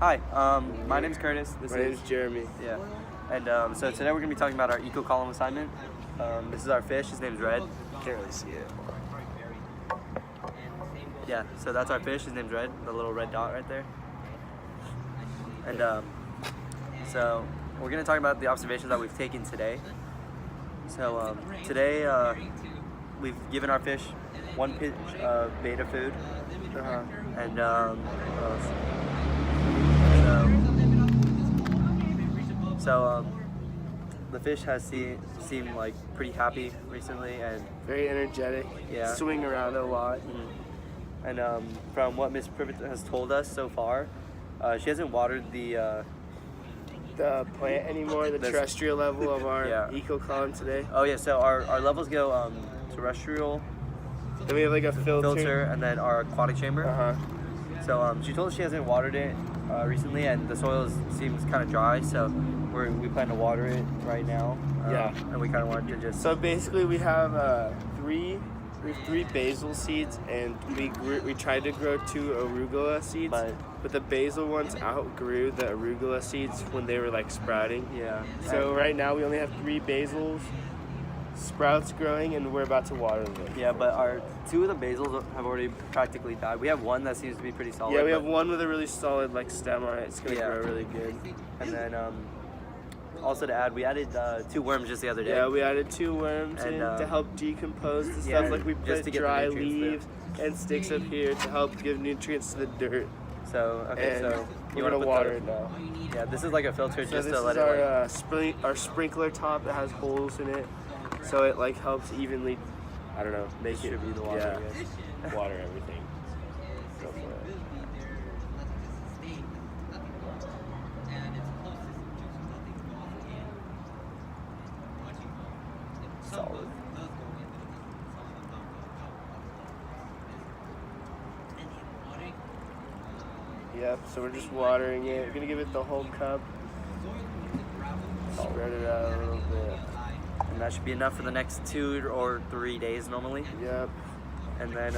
Hi, my name's Curtis. My name's Jeremy. Yeah. And so today we're going to be talking about our eco column assignment. This is our fish. His name's Red. Can't really see it. Yeah, so that's our fish. His name's Red, the little red dot right there. And so we're going to talk about the observations that we've taken today. So today we've given our fish one pinch of beta food. And what else? So the fish has seemed like pretty happy recently and Very energetic. Yeah. Swing around a lot. And from what Miss Privet has told us so far, she hasn't watered the plant anymore, the terrestrial level of our eco column today. Oh yeah, so our levels go terrestrial, Then we have like a filter. and then our aquatic chamber. So she told us she hasn't watered it recently, and the soil seems kind of dry, so we plan to water it right now. And we kind of wanted to just... So basically we have three basil seeds, and we tried to grow 2 arugula seeds, but the basil ones outgrew the arugula seeds when they were like sprouting. Yeah. So right now we only have 3 basils, sprouts growing, and we're about to water them. Yeah, but our 2 of the basils have already practically died. We have one that seems to be pretty solid. Yeah, we have one with a really solid like stem on it. It's gonna grow really good. And then also to add, we added 2 worms just the other day. Yeah, we added 2 worms in to help decompose the stuff. Like we put dry leaves and sticks up here to help give nutrients to the dirt. So so we're gonna water it now. Yeah, this is like a filter So just this to let is it our sprinkler top that has holes in it, so it like helps evenly, I don't know, make it distribute the water. water everything. Go for it. Solid. Yep, so we're just watering it. We're gonna give it the whole cup. Spread it out a little bit. And that should be enough for the next 2 or 3 days normally. Yep. And then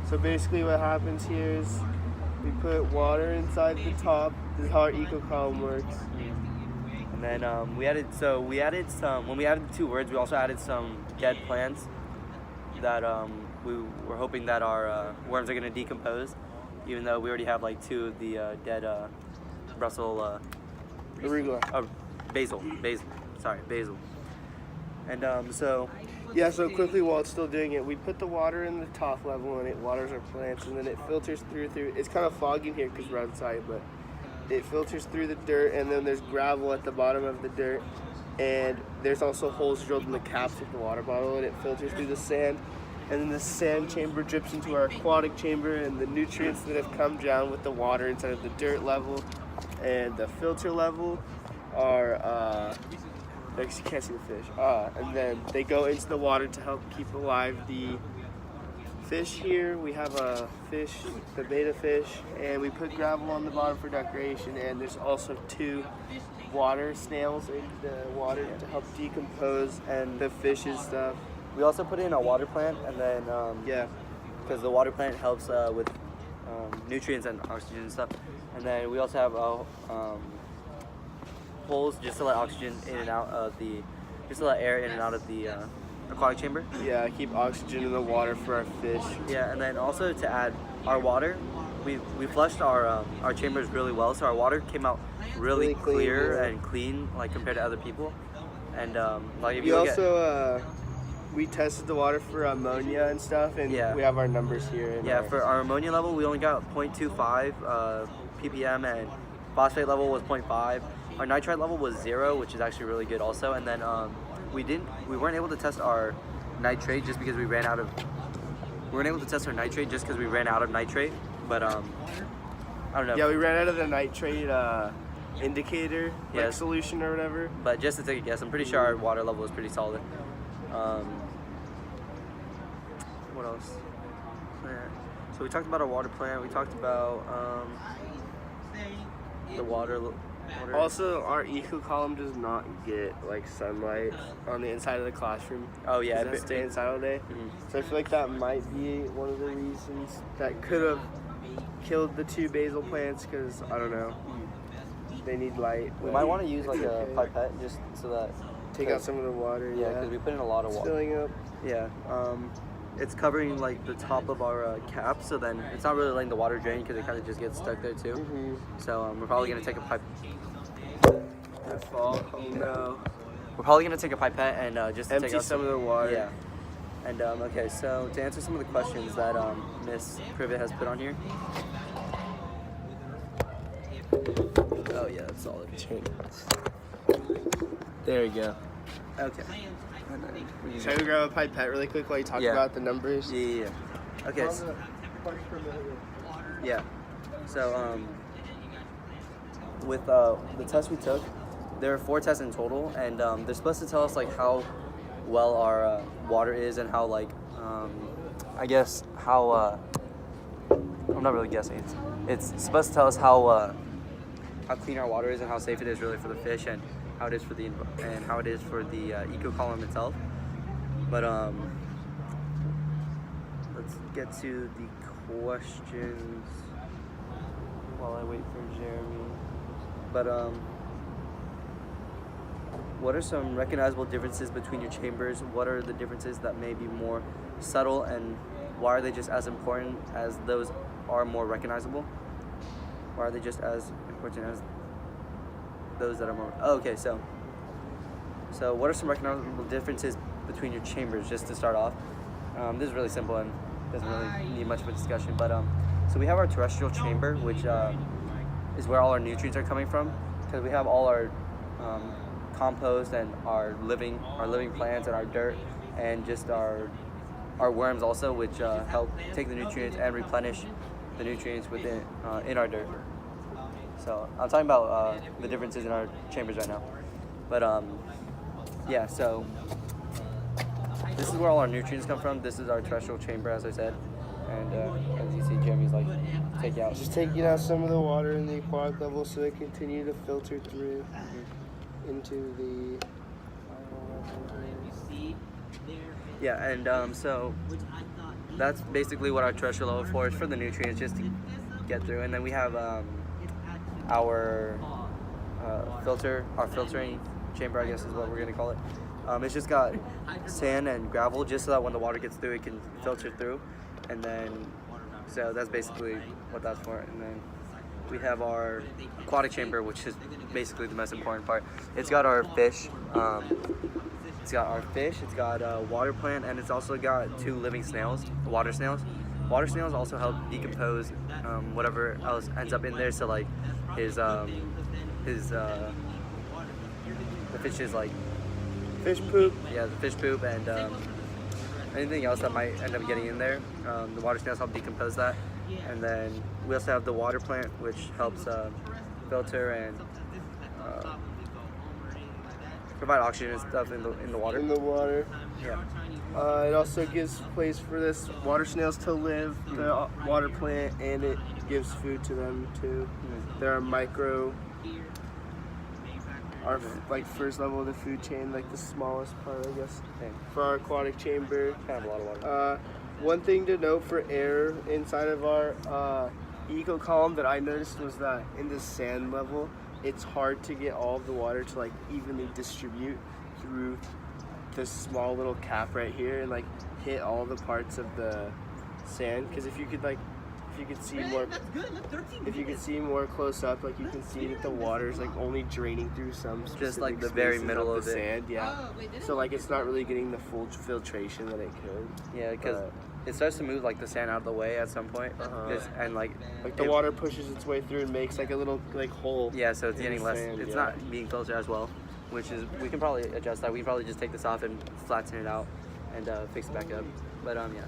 so basically what happens here is we put water inside the top. This is how our eco column works. and then we added some when we added the 2 words, we also added some dead plants that we were hoping that our worms are going to decompose, even though we already have like 2 of the dead Brussels Arugula. basil. And so So quickly while it's still doing it, we put the water in the top level and it waters our plants, and then it filters through. It's kind of foggy here because we're outside, but it filters through the dirt, and then there's gravel at the bottom of the dirt, and there's also holes drilled in the caps of the water bottle, and it filters through the sand, and then the sand chamber drips into our aquatic chamber, and the nutrients that have come down with the water inside of the dirt level and the filter level are you can't see the fish. And then they go into the water to help keep alive the fish here. We have a fish, the beta fish, and we put gravel on the bottom for decoration, and there's also 2 water snails in the water to help decompose and the fish's stuff. we also put in a water plant, and then because the water plant helps with nutrients and oxygen and stuff. And then we also have holes just to let oxygen in and out of just to let air in and out of the aquatic chamber. Yeah, keep oxygen in the water for our fish. Yeah, and then also to add our water, we flushed our chambers really well, so our water came out really clear and clean, like compared to other people. And like if you we tested the water for ammonia and stuff, and we have our numbers here. For our ammonia level, we only got 0.25 ppm, and phosphate level was 0.5. Our nitrite level was 0, which is actually really good also. And then we weren't able to test our nitrate just because we ran out of nitrate, but I don't know. Yeah, we ran out of the nitrate indicator solution or whatever. But just to take a guess, I'm pretty sure our water level was pretty solid. What else? So we talked about our water plant. We talked about the water. Also, our eco column does not get like sunlight on the inside of the classroom. Oh yeah, it stay inside all day. So I feel like that might be one of the reasons that could have killed the 2 basil plants because, I don't know, they need light. We might want to use like a pipette just so that... Take out some of the water, Yeah, because we put in a lot of water. Filling up. Yeah, it's covering like the top of our cap, so then it's not really letting the water drain because it kind of just gets stuck there too. So we're probably going to take a pipe... Oh no. We're probably going to take a pipette and just empty take out some of the water. Yeah. And okay, so to answer some of the questions that Miss Privet has put on here. Oh yeah, that's solid. There you go. Okay. Shall we grab a pipette really quick while you talk about the numbers? Yeah. Okay. Yeah. So with the test we took, there are 4 tests in total, and they're supposed to tell us like how well our water is and how like I guess how I'm not really guessing. It's supposed to tell us how clean our water is and how safe it is really for the fish and how it is for the eco column itself. But let's get to the questions while I wait for Jeremy. But what are some recognizable differences between your chambers? What are the differences that may be more subtle, and why are they just as important as those are more recognizable? Why are they just as important as those that are more... Oh, okay, so what are some recognizable differences between your chambers, just to start off? This is really simple and doesn't really need much of a discussion, but so we have our terrestrial chamber, which is where all our nutrients are coming from, because we have all our compost and our living plants and our dirt and just our worms also, which help take the nutrients and replenish the nutrients within in our dirt. So I'm talking about the differences in our chambers right now. But yeah, so this is where all our nutrients come from. This is our terrestrial chamber, as I said. And as you see, Jeremy's like taking out some of the water in the aquatic level so they continue to filter through into the... Yeah, and so that's basically what our terrestrial level for is, for the nutrients, just to get through. And then we have our filtering chamber, I guess is what we're gonna call it. It's just got sand and gravel, just so that when the water gets through, it can filter through. And then, so that's basically what that's for. And then we have our aquatic chamber, which is basically the most important part. It's got our fish. It's got a water plant, and it's also got 2 living snails, water snails. Water snails also help decompose whatever else ends up in there. So like the fish's like fish poop. Yeah, the fish poop and anything else that might end up getting in there. The water snails help decompose that. And then we also have the water plant, which helps filter and provide oxygen and stuff in the water. In the water. Yeah. It also gives place for this water snails to live, the water plant, and it gives food to them too. There are our like first level of the food chain, like the smallest part, I guess, for our aquatic chamber. Kind of a lot of water. One thing to note for air inside of our eco column that I noticed was that in the sand level, it's hard to get all of the water to like evenly distribute through this small little cap right here and like hit all the parts of the sand. Because if you could see more close up, like you can see that the water is like only draining through some specific just like the very middle of the sand. Yeah. So like it's not really getting the full filtration that it could. Yeah, because it starts to move like the sand out of the way at some point, and like the water pushes its way through and makes like a little like hole. Yeah, so it's getting less. It's not being filtered as well, which is, we can probably adjust that. We can probably just take this off and flatten it out and fix it back up. But yeah.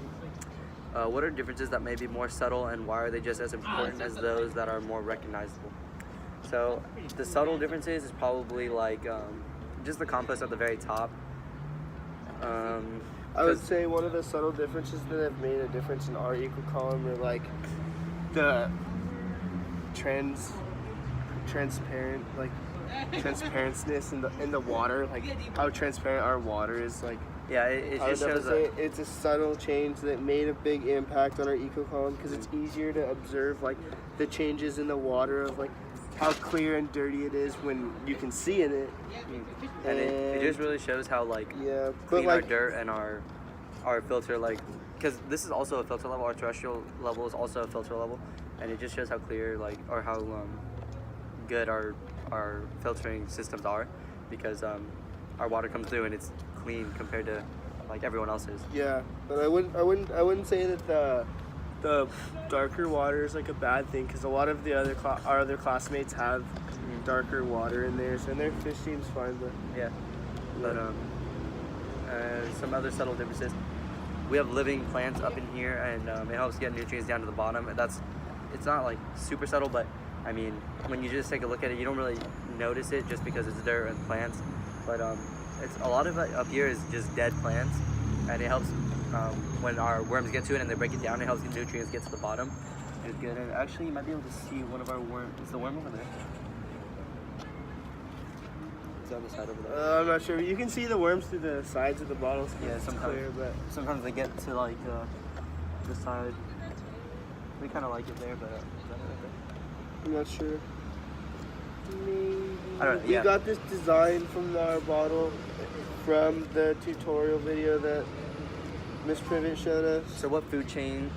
What are differences that may be more subtle, and why are they just as important as those that are more recognizable? So the subtle differences is probably like just the compost at the very top. I would say one of the subtle differences that have made a difference in our eco column are like the transparent like transparency in the water, like how transparent our water is. Like Yeah, it I would just shows definitely say it's a subtle change that made a big impact on our eco column because it's easier to observe like the changes in the water of like how clear and dirty it is when you can see in it. and it just really shows how like Yeah, but clean our like dirt and our filter, like, because this is also a filter level. Our terrestrial level is also a filter level, and it just shows how clear, like, or how good our filtering systems are, because our water comes through and it's clean compared to like everyone else's. yeah, but I wouldn't say that the darker water is like a bad thing because a lot of the our other classmates have darker water in theirs and their fish seems fine. But Yeah, but some other subtle differences. We have living plants up in here, and it helps get nutrients down to the bottom. It's not like super subtle, but I mean, when you just take a look at it, you don't really notice it just because it's dirt and plants. But it's a lot of it up here is just dead plants, and it helps when our worms get to it and they break it down. It helps the nutrients get to the bottom. It's good. And actually, you might be able to see one of our worms. Is the worm over there? It's on the side over there. I'm not sure. You can see the worms through the sides of the bottles. Yeah, It's sometimes. clear, but Sometimes they get to like the side. We kind of like it there, but is that it right there? I'm not sure. Maybe. I don't know, We yeah. got this design from our bottle from the tutorial video that Miss Privet showed us. So what food chain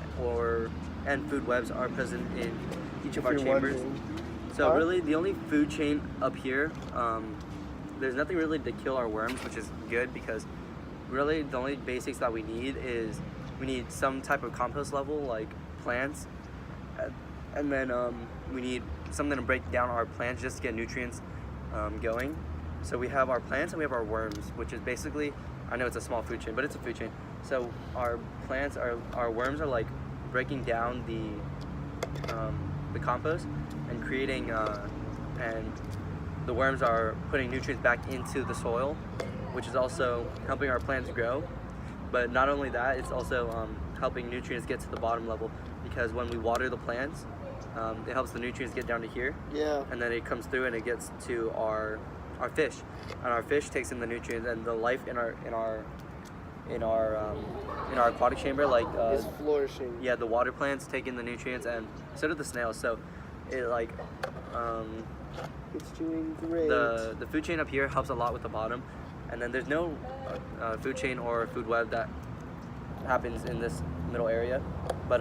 and food webs are present in each of our If you're chambers? wondering. So Huh? really, the only food chain up here, there's nothing really to kill our worms, which is good because really the only basics that we need is we need some type of compost level like plants, and then we need something to break down our plants just to get nutrients going. So we have our plants and we have our worms, which is basically, I know it's a small food chain, but it's a food chain. So our plants, our worms are like breaking down the compost and creating, and the worms are putting nutrients back into the soil, which is also helping our plants grow. But not only that, it's also helping nutrients get to the bottom level, because when we water the plants, it helps the nutrients get down to here, Yeah. and then it comes through and it gets to our fish, and our fish takes in the nutrients and the life in our aquatic chamber, like It's flourishing. yeah, the water plants take in the nutrients, and so do the snails. So it like It's doing great. the food chain up here helps a lot with the bottom, and then there's no food chain or food web that happens in this middle area. But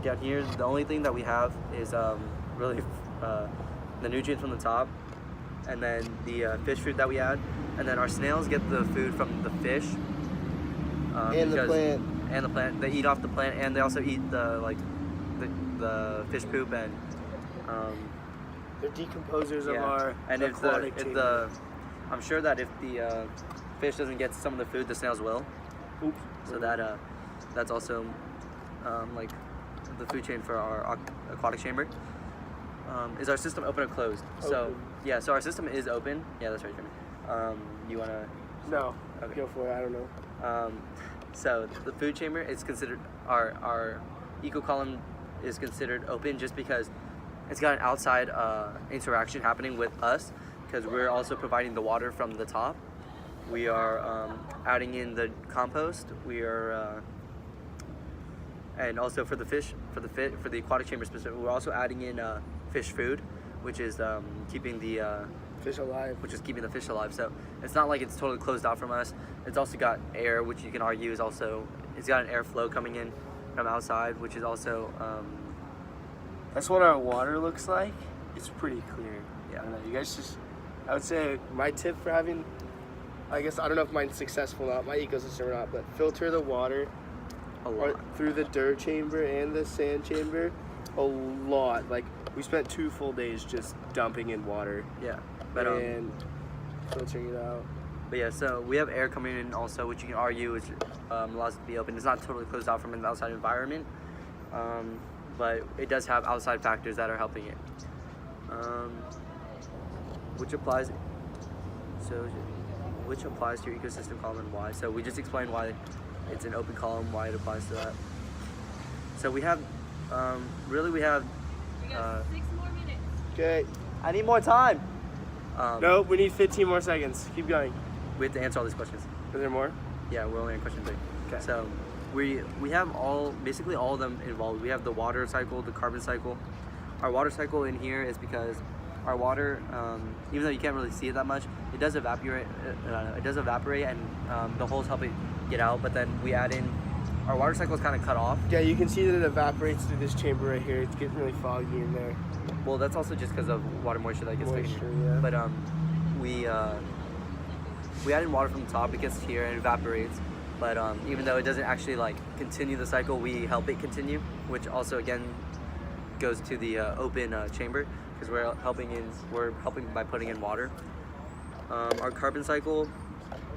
down here, the only thing that we have is really the nutrients from the top, and then the fish food that we add, and then our snails get the food from the fish And the plant. and the plant. They eat off the plant, and they also eat the fish poop, and They're decomposers of yeah. our And aquatic if chamber. I'm sure that if the fish doesn't get some of the food, the snails will. Oops. So that's also like the food chain for our aquatic chamber. Is our system open or closed? So Open. yeah, so our system is open. Yeah, that's right, Jimmy. You wanna? No. Okay. Go for it. I don't know. So the food chamber is considered, our eco column is considered open just because it's got an outside interaction happening with us, because we're also providing the water from the top. We are adding in the compost. We are and also for the fish, for the aquatic chamber specifically, we're also adding in fish food, which is keeping the Fish alive. keeping the fish alive. So it's not like it's totally closed off from us. It's also got air, which you can argue is also, it's got an airflow coming in from outside, which is also That's what our water looks like. It's pretty clear. Yeah. I don't know. You guys just, I would say my tip for having, I guess, I don't know if mine's successful or not, my ecosystem or not, but filter the water a lot. through the dirt chamber and the sand chamber a lot. Like, we spent 2 full days just dumping in water Yeah, but and filtering it out. But yeah, so we have air coming in also, which you can argue is allows it to be open. It's not totally closed off from an outside environment, but it does have outside factors that are helping it, which applies to your ecosystem column and why. So we just explained why it's an open column, why it applies to that. So we have, really we have, We got 6 more minutes. Okay. I need more time. Nope, we need 15 more seconds. Keep going. We have to answer all these questions. Is there more? Yeah, we're only on question 3. Okay. So we have basically all of them involved. We have the water cycle, the carbon cycle. Our water cycle in here is because our water, even though you can't really see it that much, it does evaporate. And the holes help it get out. But then we add in, our water cycle is kind of cut off. Yeah, you can see that it evaporates through this chamber right here. It's getting really foggy in there. Well, that's also just because of water moisture that gets stuck in Moisture, here. yeah. But we add in water from the top. It gets here and evaporates. But even though it doesn't actually like continue the cycle, we help it continue, which also again goes to the open chamber because we're helping by putting in water. Our carbon cycle.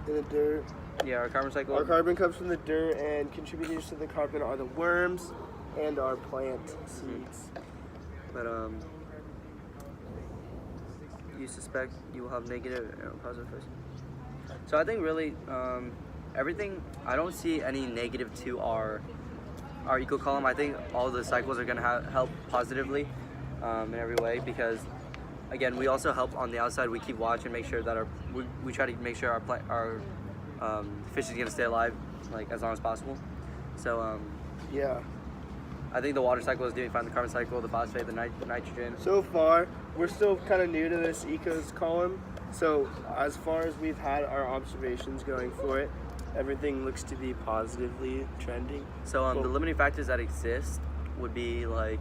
In the dirt. Yeah, our carbon cycle. Our carbon comes from the dirt, and contributors to the carbon are the worms and our plant seeds. But you suspect you will have negative or positive first. So I think really everything. I don't see any negative to our eco column. I think all the cycles are going to help positively in every way because again we also help on the outside. We keep watch and make sure that we try to make sure our fish is going to stay alive like as long as possible. So yeah. I think the water cycle is doing fine. The carbon cycle, the phosphate, the nitrogen. So far, we're still kind of new to this ecos column. So as far as we've had our observations going for it, everything looks to be positively trending. So the limiting factors that exist would be like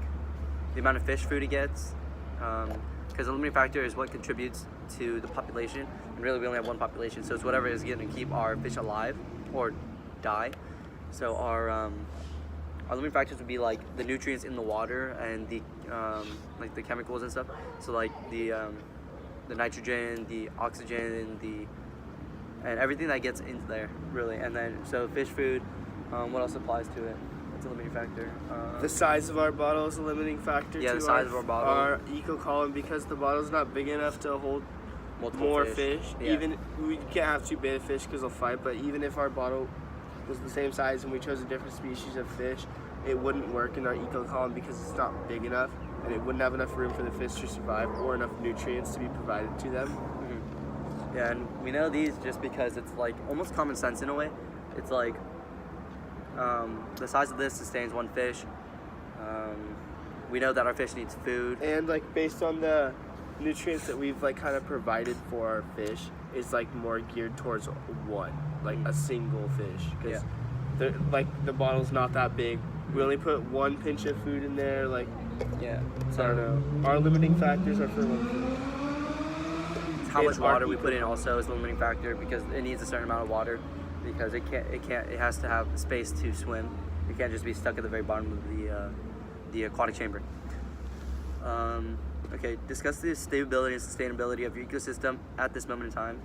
the amount of fish food it gets, because the limiting factor is what contributes to the population. And really, we only have one population, so it's whatever is going to keep our fish alive or die. So our limiting factors would be like the nutrients in the water and the like the chemicals and stuff. So like the nitrogen, the oxygen, and everything that gets into there really. And then so fish food. What else applies to it? It's a limiting factor. The size of our bottle is a limiting factor. Yeah, to the size of our bottle. Our eco column, because the bottle's not big enough to hold Multiple more fish. Yeah. Even we can't have too big of fish because they'll fight. But even if our bottle was the same size and we chose a different species of fish, it wouldn't work in our eco column because it's not big enough, and it wouldn't have enough room for the fish to survive or enough nutrients to be provided to them. Mm-hmm. Yeah, and we know these just because it's like almost common sense in a way. It's like the size of this sustains one fish. We know that our fish needs food. And like based on the nutrients that we've like kind of provided for our fish, it's like more geared towards one, like a single fish, because like the bottle's not that big. We only put one pinch of food in there, like Yeah. so I don't know. Our limiting factors are for one How much water we put in also is a limiting factor because it needs a certain amount of water because it has to have space to swim. It can't just be stuck at the very bottom of the aquatic chamber. Okay, discuss the stability and sustainability of your ecosystem at this moment in time.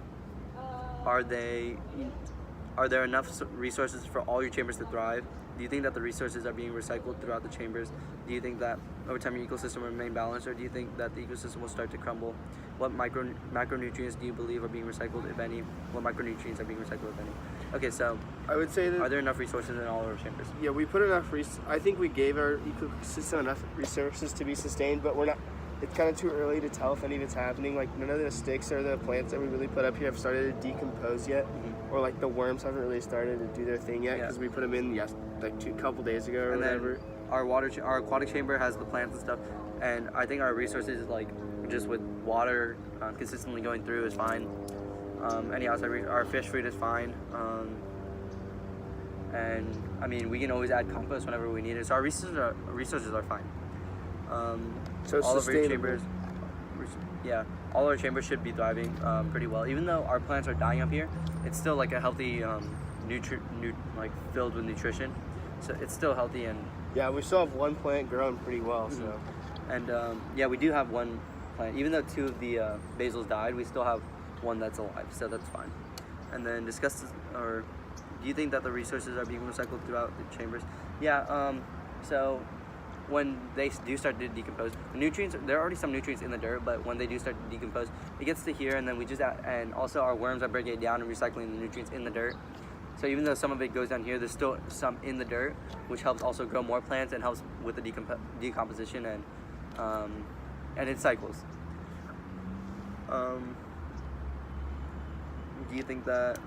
Are there enough resources for all your chambers to thrive? Do you think that the resources are being recycled throughout the chambers? Do you think that over time your ecosystem will remain balanced, or do you think that the ecosystem will start to crumble? What macronutrients do you believe are being recycled, if any? What micronutrients are being recycled, if any? Okay, so I would say that are there enough resources in all of our chambers? yeah, we put enough. I think we gave our ecosystem enough resources to be sustained, but we're not. It's kind of too early to tell if any of it's happening. Like none of the sticks or the plants that we really put up here have started to decompose yet, or like the worms haven't really started to do their thing yet because we put them in like a couple days ago or And whatever. then our aquatic chamber has the plants and stuff, and I think our resources like just with water consistently going through is fine. Any outside our fish food is fine, and I mean we can always add compost whenever we need it. So our resources are fine. So all of our sustainable. chambers, all our chambers should be thriving pretty well. Even though our plants are dying up here, it's still like a healthy, like filled with nutrition. So it's still healthy and. Yeah, we still have one plant growing pretty well. Mm-hmm. So. And we do have one plant. Even though 2 of the basils died, we still have one that's alive. So that's fine. And then do you think that the resources are being recycled throughout the chambers? Yeah. So when they do start to decompose, the nutrients, there are already some nutrients in the dirt, but when they do start to decompose, it gets to here, and then we just add, and also our worms are breaking it down and recycling the nutrients in the dirt. So even though some of it goes down here, there's still some in the dirt, which helps also grow more plants and helps with the decomposition and it cycles. Do you think that?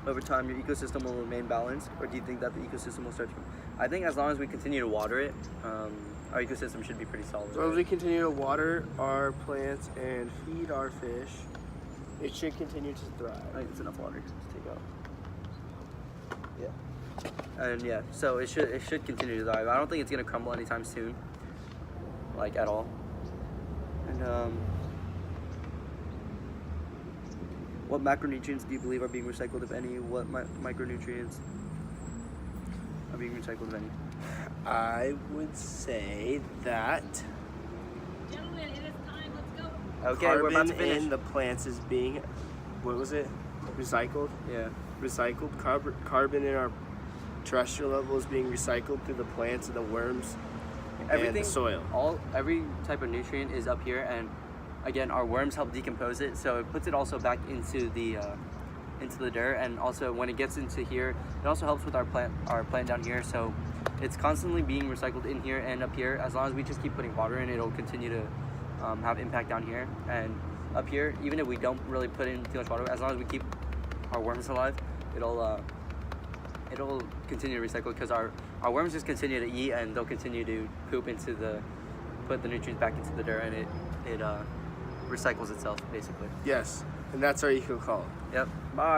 over time your ecosystem will remain balanced, or do you think that the ecosystem will start to? I think as long as we continue to water it, our ecosystem should be pretty solid. As long as we continue to water our plants and feed our fish, it should continue to thrive. I think it's enough water to take out. Yeah. And yeah, so it should continue to thrive. I don't think it's gonna crumble anytime soon, like at all. And what macronutrients do you believe are being recycled, if any? What micronutrients are being recycled, if any? I would say that Gentlemen, it is time. Let's go. Okay, we're about to carbon finish. in the plants is being, what was it? Recycled? Yeah. Recycled. Carbon in our terrestrial level is being recycled through the plants and the worms and the soil. Every type of nutrient is up here, and again, our worms help decompose it, so it puts it also back into the dirt, and also when it gets into here, it also helps with our plant down here. So it's constantly being recycled in here and up here. As long as we just keep putting water in, it'll continue to have impact down here and up here. Even if we don't really put in too much water, as long as we keep our worms alive, it'll continue to recycle, because our worms just continue to eat, and they'll continue to put the nutrients back into the dirt, and it recycles itself basically. Yes, and that's our eco call. Yep. Bye.